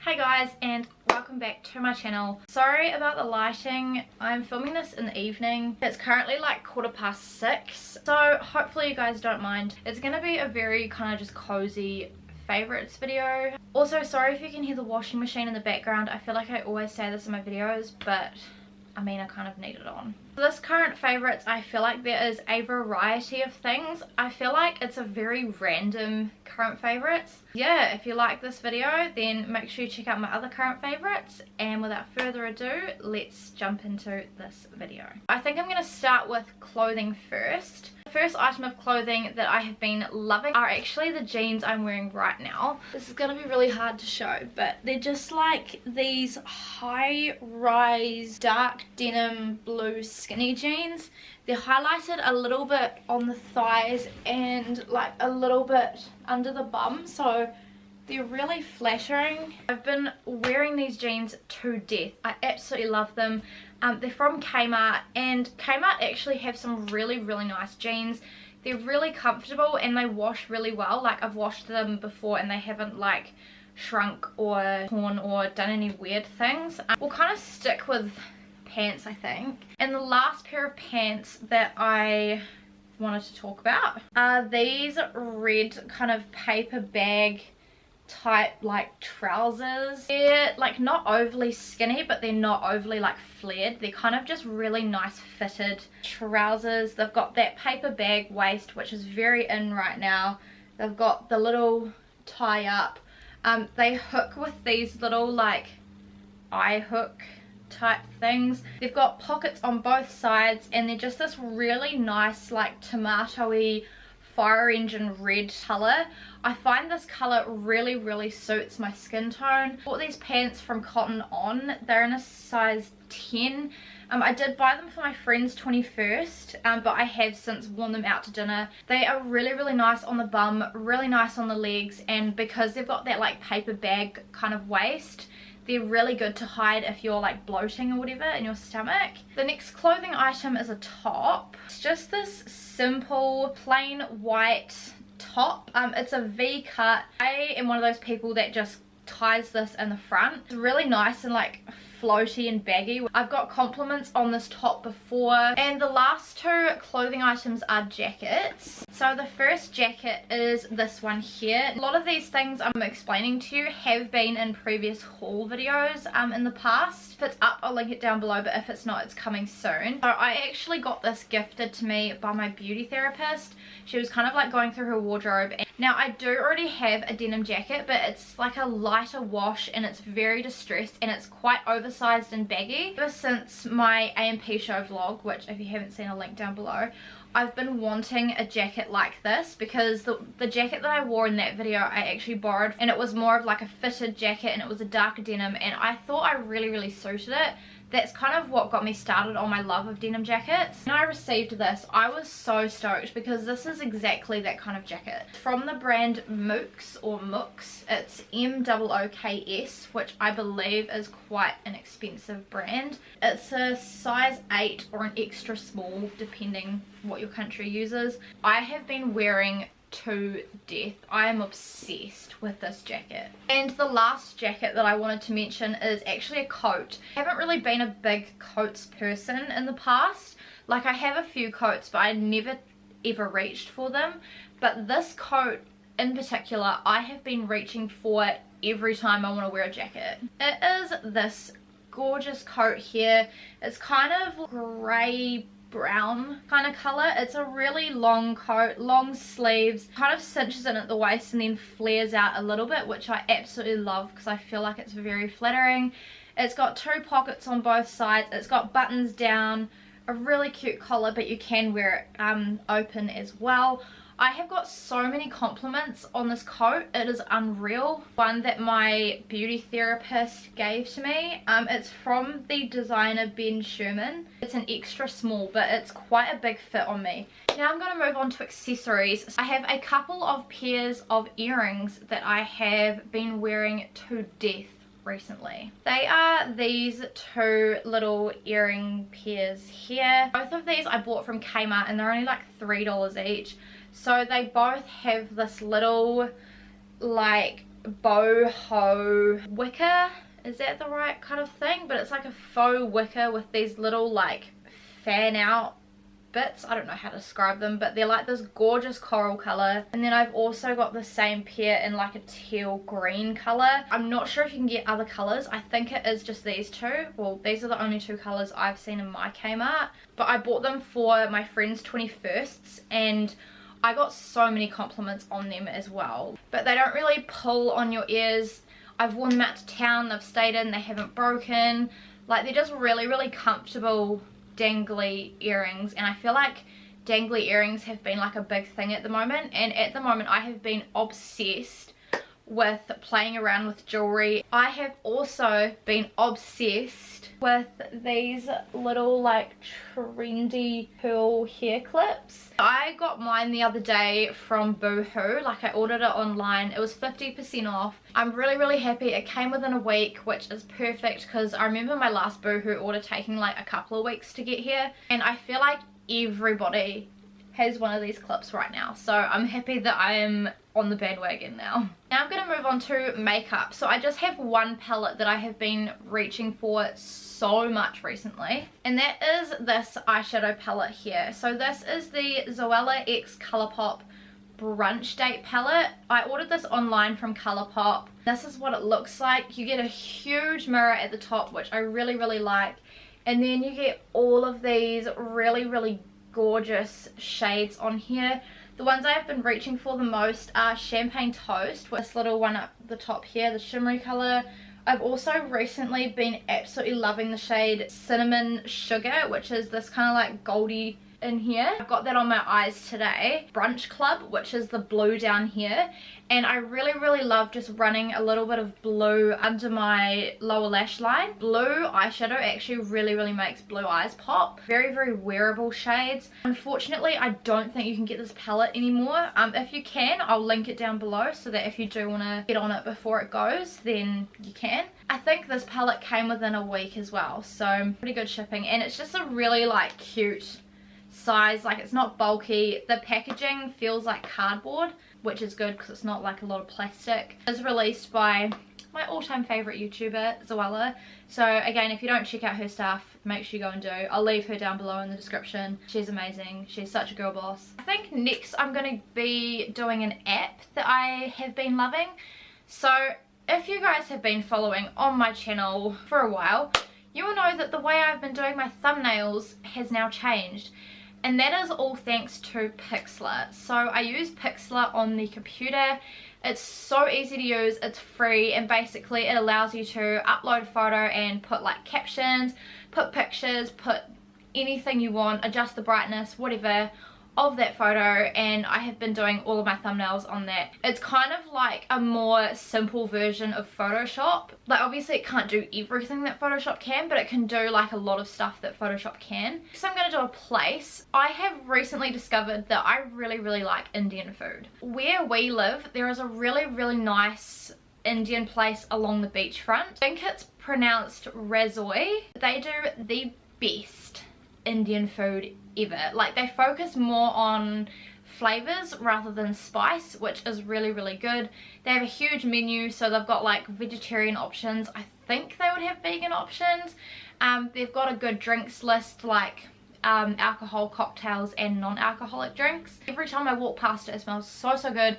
Hey guys, and welcome back to my channel. Sorry about the lighting. I'm filming this in the evening. It's currently like 6:15, so hopefully you guys don't mind. It's gonna be a very kind of just cozy favorites video. Also, sorry if you can hear the washing machine in the background. I feel like I always say this in my videos, but I mean, I kind of need it on. For this current favorites, I feel like there is a variety of things. I feel like it's a very random current favorites. Yeah, if you like this video, then make sure you check out my other current favorites. And without further ado, let's jump into this video. I think I'm going to start with clothing first. The first item of clothing that I have been loving are actually the jeans I'm wearing right now. This is going to be really hard to show, but they're just like these high-rise dark denim blue skinny jeans. They're highlighted a little bit on the thighs and like a little bit under the bum, so they're really flattering. I've been wearing these jeans to death. I absolutely love them. They're from Kmart, and Kmart actually have some really nice jeans. They're really comfortable and they wash really well. Like, I've washed them before and they haven't like shrunk or torn or done any weird things. We'll kind of stick with pants, I think. And the last pair of pants that I wanted to talk about are these red kind of paper bag type like trousers. They're like not overly skinny, but they're not overly like flared. They're kind of just really nice fitted trousers. They've got that paper bag waist, which is very in right now. They've got the little tie up. They hook with these little like eye hook type things. They've got pockets on both sides, and they're just this really nice like tomatoey fire engine red color. I find this color really suits my skin tone. I bought these pants from Cotton On. They're in a size 10. I did buy them for my friend's 21st, but I have since worn them out to dinner. They are really nice on the bum, really nice on the legs, and because they've got that like paper bag kind of waist, they're really good to hide if you're like bloating or whatever in your stomach. The next clothing item is a top. It's just this simple plain white top. It's a V cut. I am one of those people that just ties this in the front. It's really nice and like floaty and baggy. I've got compliments on this top before. And the last two clothing items are jackets. So the first jacket is this one here. A lot of these things I'm explaining to you have been in previous haul videos in the past. If it's up, I'll link it down below, but if it's not, it's coming soon. So I actually got this gifted to me by my beauty therapist. She was kind of like going through her wardrobe. Now I do already have a denim jacket, but it's like a lighter wash and it's very distressed and it's quite oversized and baggy. Ever since my AMP show vlog, which if you haven't seen, I'll link down below, I've been wanting a jacket like this because the jacket that I wore in that video I actually borrowed, and it was more of like a fitted jacket and it was a darker denim, and I thought I really suited it. That's kind of what got me started on my love of denim jackets. When I received this, I was so stoked because this is exactly that kind of jacket. From the brand Mooks or Mooks, it's MOOKS, which I believe is quite an expensive brand. It's a size 8 or an extra small depending what your country uses. I have been wearing to death. I am obsessed with this jacket. And the last jacket that I wanted to mention is actually a coat. I haven't really been a big coats person in the past. Like, I have a few coats, but I never ever reached for them. But this coat in particular, I have been reaching for every time I want to wear a jacket. It is this gorgeous coat here. It's kind of grey brown kind of color. It's a really long coat, long sleeves, kind of cinches in at the waist and then flares out a little bit, which I absolutely love because I feel like it's very flattering. It's got two pockets on both sides. It's got buttons down, a really cute collar, but you can wear it open as well. I have got so many compliments on this coat. It is unreal. One that my beauty therapist gave to me. It's from the designer Sherman. It's an extra small, but it's quite a big fit on me. Now I'm going to move on to accessories. I have a couple of pairs of earrings that I have been wearing to death recently. They are these two little earring pairs here. Both of these I bought from Kmart and they're only like $3 each. So they both have this little like boho wicker. Is that the right kind of thing? But it's like a faux wicker with these little like fan out bits. I don't know how to describe them, but they're like this gorgeous coral color. And then I've also got the same pair in like a teal green color. I'm not sure if you can get other colors. I think it is just these two. Well, these are the only two colors I've seen in my Kmart, but I bought them for my friend's 21st and I got so many compliments on them as well. But they don't really pull on your ears. I've worn them out to town, they've stayed in, they haven't broken. Like, they're just really, really comfortable dangly earrings, and I feel like dangly earrings have been like a big thing at the moment. And at the moment I have been obsessed with playing around with jewelry. I have also been obsessed with these little like trendy pearl hair clips. I got mine the other day from Boohoo. Like, I ordered it online, it was 50% off. I'm really, really happy. It came within a week, which is perfect because I remember my last Boohoo order taking like a couple of weeks to get here, and I feel like everybody has one of these clips right now, so I'm happy that I am on the bandwagon now. Now I'm going to move on to makeup. So I just have one palette that I have been reaching for so much recently, and that is this eyeshadow palette here. So this is the Zoella X Colourpop Brunch Date palette. I ordered this online from Colourpop. This is what it looks like. You get a huge mirror at the top, which I really, really like, and then you get all of these really, really gorgeous shades on here. The ones I have been reaching for the most are Champagne Toast, with this little one up the top here, the shimmery color. I've also recently been absolutely loving the shade Cinnamon Sugar, which is this kind of like goldy in here. I've got that on my eyes today. Brunch Club, which is the blue down here, and I really, really love just running a little bit of blue under my lower lash line. Blue eyeshadow actually really, really makes blue eyes pop. Very, very wearable shades. Unfortunately, I don't think you can get this palette anymore. If you can, I'll link it down below so that if you do want to get on it before it goes, then you can. I think this palette came within a week as well, so pretty good shipping, and it's just a really like cute size. Like, it's not bulky. The packaging feels like cardboard, which is good because it's not like a lot of plastic. It's released by my all-time favorite YouTuber, Zoella. So again, if you don't check out her stuff, make sure you go and do. I'll leave her down below in the description. She's amazing. She's such a girl boss. I think next I'm going to be doing an app that I have been loving. So if you guys have been following on my channel for a while, you will know that the way I've been doing my thumbnails has now changed. And that is all thanks to Pixlr. So I use Pixlr on the computer. It's so easy to use, it's free, and basically it allows you to upload a photo and put like captions, put pictures, put anything you want, adjust the brightness, whatever, of that photo, and I have been doing all of my thumbnails on that. It's kind of like a more simple version of Photoshop. Like, obviously it can't do everything that Photoshop can, but it can do like a lot of stuff that Photoshop can. So I'm going to do a place. I have recently discovered that I really, really like Indian food. Where we live, there is a really, really nice Indian place along the beachfront. I think it's pronounced Rasoi. They do the best Indian food ever. Like, they focus more on flavors rather than spice, which is really, really good. They have a huge menu, so they've got like vegetarian options. I think they would have vegan options. They've got a good drinks list, like alcohol, cocktails and non-alcoholic drinks. Every time I walk past it, it smells so, so good.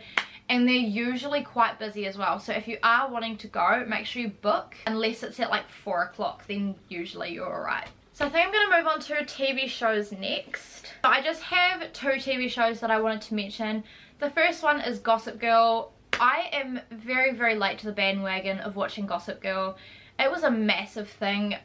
And they're usually quite busy as well, so if you are wanting to go, make sure you book. Unless it's at like 4 o'clock, then usually you're alright. So I think I'm going to move on to TV shows next. So I just have 2 TV shows that I wanted to mention. The first one is Gossip Girl. I am very, very late to the bandwagon of watching Gossip Girl. It was a massive thing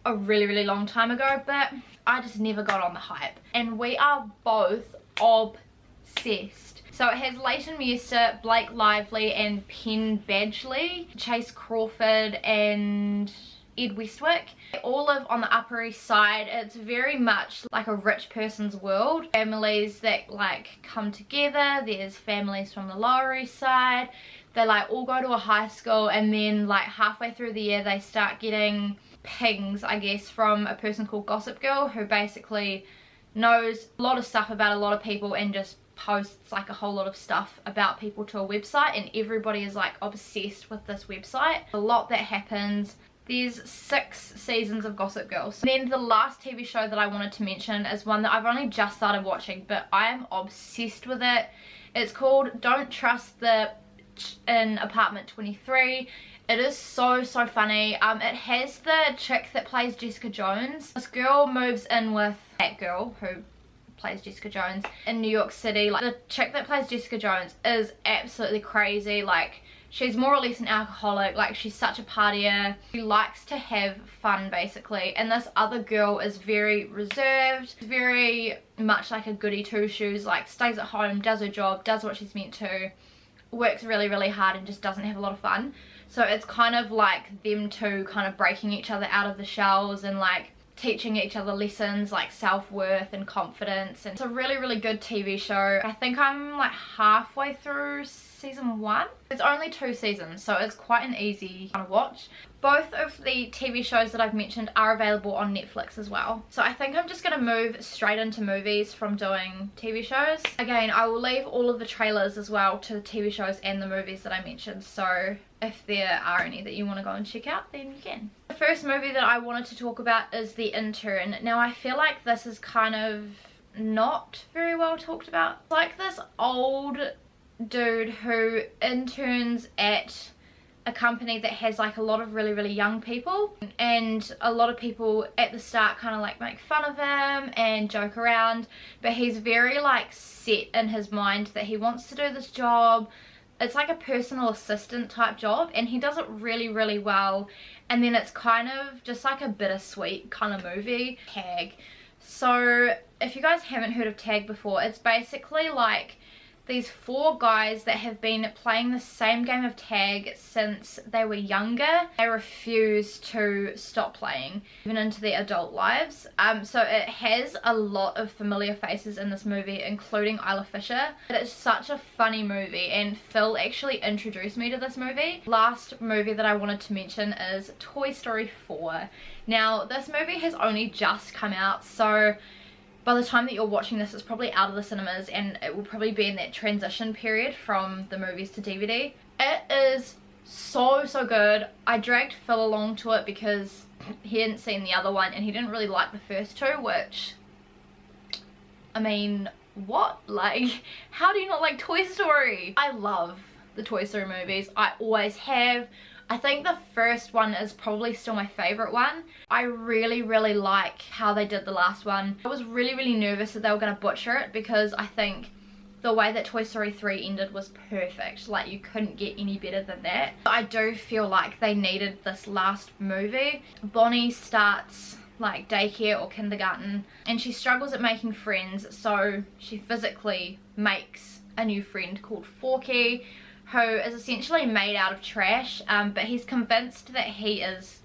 a really, really long time ago, but I just never got on the hype. And we are both obsessed. So it has Leighton Meester, Blake Lively and Penn Badgley, Chase Crawford and Ed Westwick. They all live on the Upper East Side. It's very much like a rich person's world. Families that like come together. There's families from the Lower East Side. They like all go to a high school, and then like halfway through the year they start getting pings, I guess, from a person called Gossip Girl, who basically knows a lot of stuff about a lot of people and just posts like a whole lot of stuff about people to a website, and everybody is like obsessed with this website. A lot that happens. There's 6 seasons of Gossip Girl. So then the last TV show that I wanted to mention is one that I've only just started watching, but I am obsessed with it. It's called Don't Trust the in Apartment 23. It is so funny. It has the chick that plays Jessica Jones. This girl moves in with that girl who plays Jessica Jones in New York City. Like, the chick that plays Jessica Jones is absolutely crazy. Like, she's more or less an alcoholic. Like, she's such a partier. She likes to have fun, basically. And this other girl is very reserved, very much like a goody two-shoes, like stays at home, does her job, does what she's meant to, works really hard, and just doesn't have a lot of fun. So it's kind of like them two kind of breaking each other out of the shells and like teaching each other lessons like self-worth and confidence. And it's a really good TV show. I think I'm like halfway through season 1. It's only 2 seasons, so it's quite an easy kind of watch. Both of the TV shows that I've mentioned are available on Netflix as well. So I think I'm just going to move straight into movies from doing TV shows. Again, I will leave all of the trailers as well to the TV shows and the movies that I mentioned, so if there are any that you want to go and check out, then you can. The first movie that I wanted to talk about is The Intern. Now, I feel like this is kind of not very well talked about. It's like this old dude who interns at a company that has like a lot of really young people, and a lot of people at the start kind of like make fun of him and joke around, but he's very like set in his mind that he wants to do this job. It's like a personal assistant type job, and he does it really well. And then it's kind of just like a bittersweet kind of movie. Tag. So if you guys haven't heard of Tag before, it's basically like these 4 guys that have been playing the same game of tag since they were younger. They refuse to stop playing, even into their adult lives. So it has a lot of familiar faces in this movie, including Isla Fisher. It's such a funny movie, and Phil actually introduced me to this movie. Last movie that I wanted to mention is Toy Story 4. Now, this movie has only just come out, so by the time that you're watching this, it's probably out of the cinemas, and it will probably be in that transition period from the movies to DVD. It is so good. I dragged Phil along to it because he hadn't seen the other one, and he didn't really like the first 2, which, I mean, what? Like, how do you not like Toy Story? I love the Toy Story movies. I always have. I think the first one is probably still my favourite one. I really like how they did the last one. I was really nervous that they were going to butcher it, because I think the way that Toy Story 3 ended was perfect. Like, you couldn't get any better than that. I do feel like they needed this last movie. Bonnie starts like daycare or kindergarten, and she struggles at making friends, so she physically makes a new friend called Forky, who is essentially made out of trash, but he's convinced that he is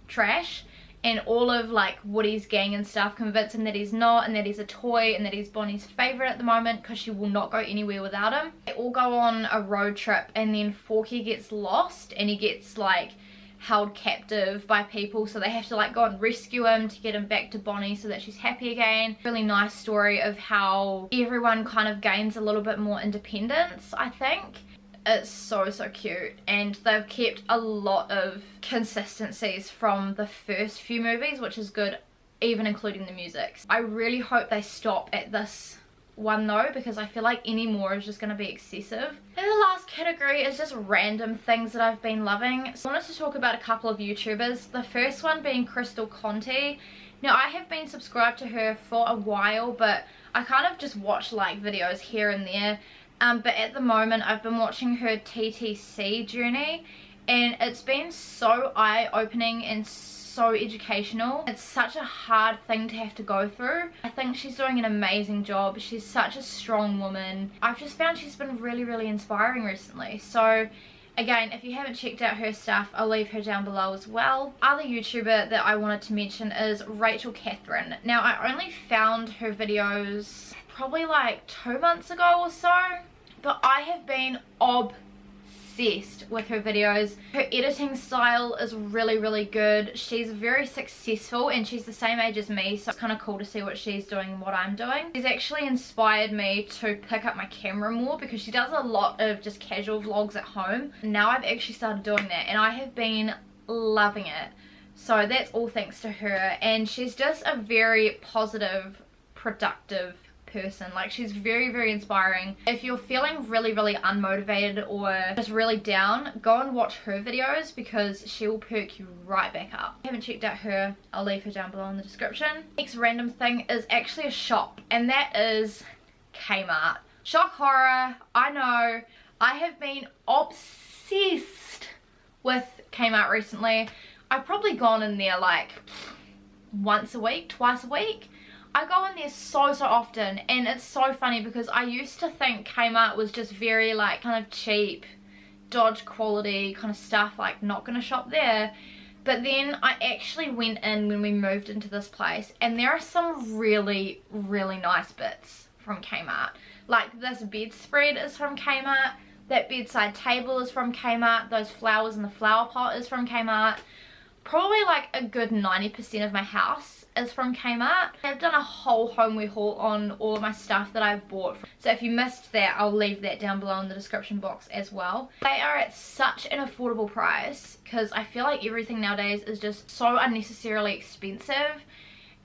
trash, and all of like Woody's gang and stuff convince him that he's not, and that he's a toy, and that he's Bonnie's favourite at the moment because she will not go anywhere without him. They all go on a road trip, and then Forky gets lost, and he gets like held captive by people, so they have to like go and rescue him to get him back to Bonnie so that she's happy again. Really nice story of how everyone kind of gains a little bit more independence, I think. It's so cute, and they've kept a lot of consistencies from the first few movies, which is good, even including the music. I really hope they stop at this one though, because I feel like any more is just going to be excessive. And the last category is just random things that I've been loving. So I wanted to talk about a couple of YouTubers. The first one being Crystal Conte. Now, I have been subscribed to her for a while, but I kind of just watch like videos here and there. But at the moment I've been watching her TTC journey, and it's been so eye-opening and so educational. It's such a hard thing to have to go through. I think she's doing an amazing job. She's such a strong woman. I've just found she's been really inspiring recently. So again, if you haven't checked out her stuff, I'll leave her down below as well. Other YouTuber that I wanted to mention is Rachel Catherine. Now, I only found her videos probably like 2 months ago or so, but I have been obsessed obsessed with her videos. Her editing style is really good. She's very successful and she's the same age as me, so it's kind of cool to see what she's doing and what I'm doing. She's actually inspired me to pick up my camera more because she does a lot of just casual vlogs at home. Now I've actually started doing that and I have been loving it. So that's all thanks to her, and she's just a very positive, productive person. Like, she's very inspiring. If you're feeling really unmotivated or just really down, go and watch her videos because she will perk you right back up. If you haven't checked out her, I'll leave her down below in the description. Next random thing is actually a shop, and that is Kmart. Shock horror, I know. I have been obsessed with Kmart recently. I've probably gone in there like once a week, twice a week. I go in there so often, and it's so funny because I used to think Kmart was just very like kind of cheap, dodge quality kind of stuff, like not gonna shop there. But then I actually went in when we moved into this place, and there are some really nice bits from Kmart. Like this bedspread is from Kmart, that bedside table is from Kmart, those flowers in the flower pot is from Kmart. Probably like a good 90% of my house is from Kmart. I've done a whole homeware haul on all of my stuff that I've bought. So if you missed that, I'll leave that down below in the description box as well. They are at such an affordable price because I feel like everything nowadays is just so unnecessarily expensive.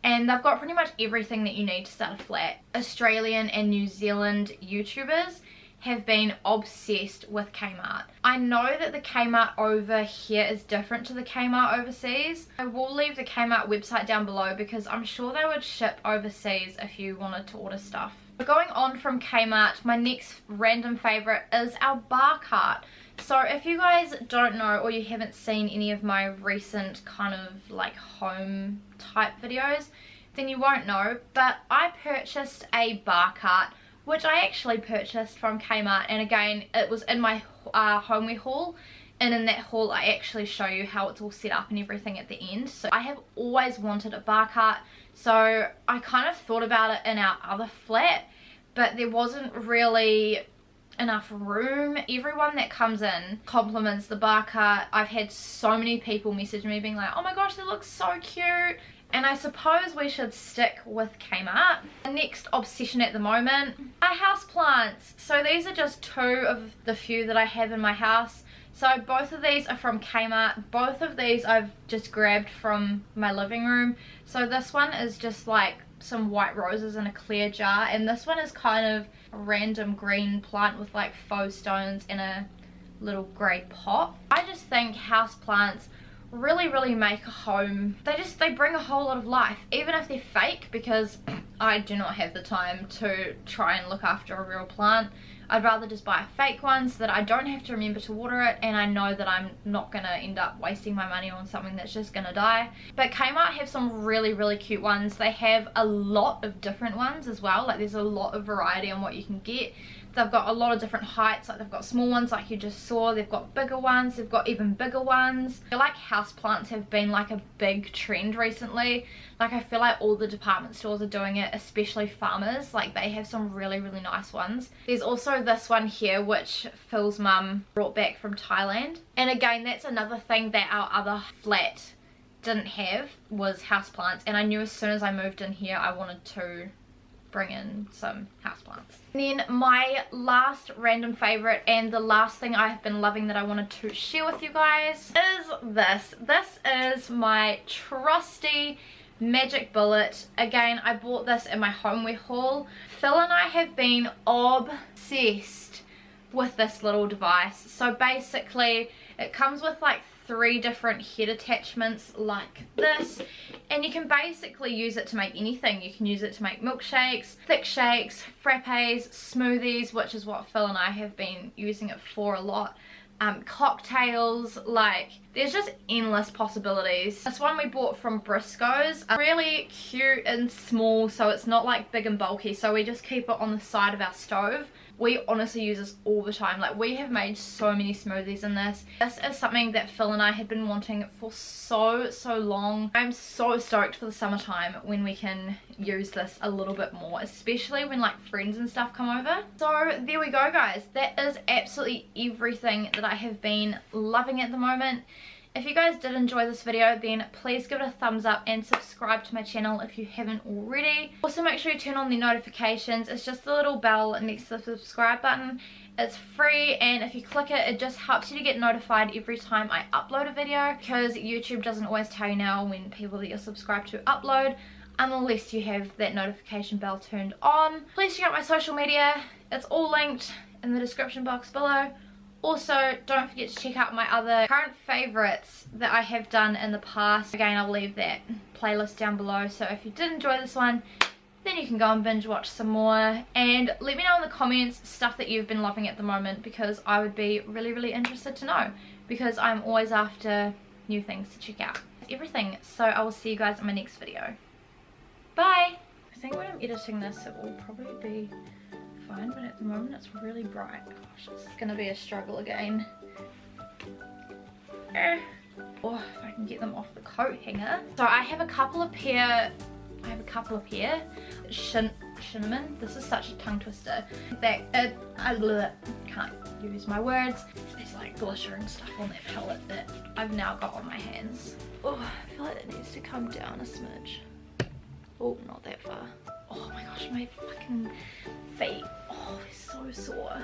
And they've got pretty much everything that you need to start a flat. Australian and New Zealand YouTubers have been obsessed with Kmart. I know that the Kmart over here is different to the Kmart overseas. I will leave the Kmart website down below because I'm sure they would ship overseas if you wanted to order stuff. Going on from Kmart, my next random favourite is our bar cart. So if you guys don't know or you haven't seen any of my recent kind of like home type videos, then you won't know, but I purchased a bar cart, which I actually purchased from Kmart, and again it was in my homeware haul, and in that haul I actually show you how it's all set up and everything at the end. So I have always wanted a bar cart, so I kind of thought about it in our other flat, but there wasn't really enough room. Everyone that comes in compliments the bar cart. I've had so many people message me being like, oh my gosh, that looks so cute. And I suppose we should stick with Kmart. The next obsession at the moment are houseplants. So these are just two of the few that I have in my house. So both of these are from Kmart. Both of these I've just grabbed from my living room. So this one is just like some white roses in a clear jar, and this one is kind of a random green plant with like faux stones in a little grey pot. I just think houseplants really make a home. They bring a whole lot of life, even if they're fake, because I do not have the time to try and look after a real plant. I'd rather just buy a fake one so that I don't have to remember to water it, and I know that I'm not gonna end up wasting my money on something that's just gonna die. But Kmart have some really cute ones. They have a lot of different ones as well. Like, there's a lot of variety on what you can get. They've got a lot of different heights. Like, they've got small ones like you just saw, they've got bigger ones, they've got even bigger ones. I feel like houseplants have been like a big trend recently. Like, I feel like all the department stores are doing it, especially Farmers. Like, they have some really nice ones. There's also this one here which Phil's mum brought back from Thailand, and again that's another thing that our other flat didn't have, was houseplants, and I knew as soon as I moved in here I wanted to bring in some houseplants. Then my last random favorite, and the last thing I have been loving that I wanted to share with you guys, is this. This is my trusty Magic Bullet. Again, I bought this in my homeware haul. Phil and I have been obsessed with this little device. So basically it comes with like 3 different head attachments like this, and you can basically use it to make anything. You can use it to make milkshakes, thick shakes, frappes, smoothies, which is what Phil and I have been using it for a lot, cocktails. Like, there's just endless possibilities. This one we bought from Briscoe's, really cute and small, so it's not like big and bulky, so we just keep it on the side of our stove. We honestly use this all the time. Like, we have made so many smoothies in this. This is something that Phil and I had been wanting for so long. I'm so stoked for the summertime when we can use this a little bit more, especially when like friends and stuff come over. So there we go, guys. That is absolutely everything that I have been loving at the moment. If you guys did enjoy this video, then please give it a thumbs up and subscribe to my channel if you haven't already. Also, make sure you turn on the notifications. It's just the little bell next to the subscribe button. It's free, and if you click it, it just helps you to get notified every time I upload a video, because YouTube doesn't always tell you now when people that you're subscribed to upload unless you have that notification bell turned on. Please check out my social media. It's all linked in the description box below. Also, don't forget to check out my other current favourites that I have done in the past. Again, I'll leave that playlist down below, so if you did enjoy this one, then you can go and binge watch some more. And let me know in the comments stuff that you've been loving at the moment, because I would be really interested to know, because I'm always after new things to check out. That's everything, so I will see you guys in my next video. Bye! I think when I'm editing this, it will probably be fine, but at the moment it's really bright. Gosh, it's gonna be a struggle again. Oh, if I can get them off the coat hanger. So I have a couple of pair. Sherman. This is such a tongue twister. That I can't use my words. There's like glitter and stuff on that palette that I've now got on my hands. Oh, I feel like it needs to come down a smidge. Oh, not that far. Oh my gosh, my fucking feet. Oh, they're so sore.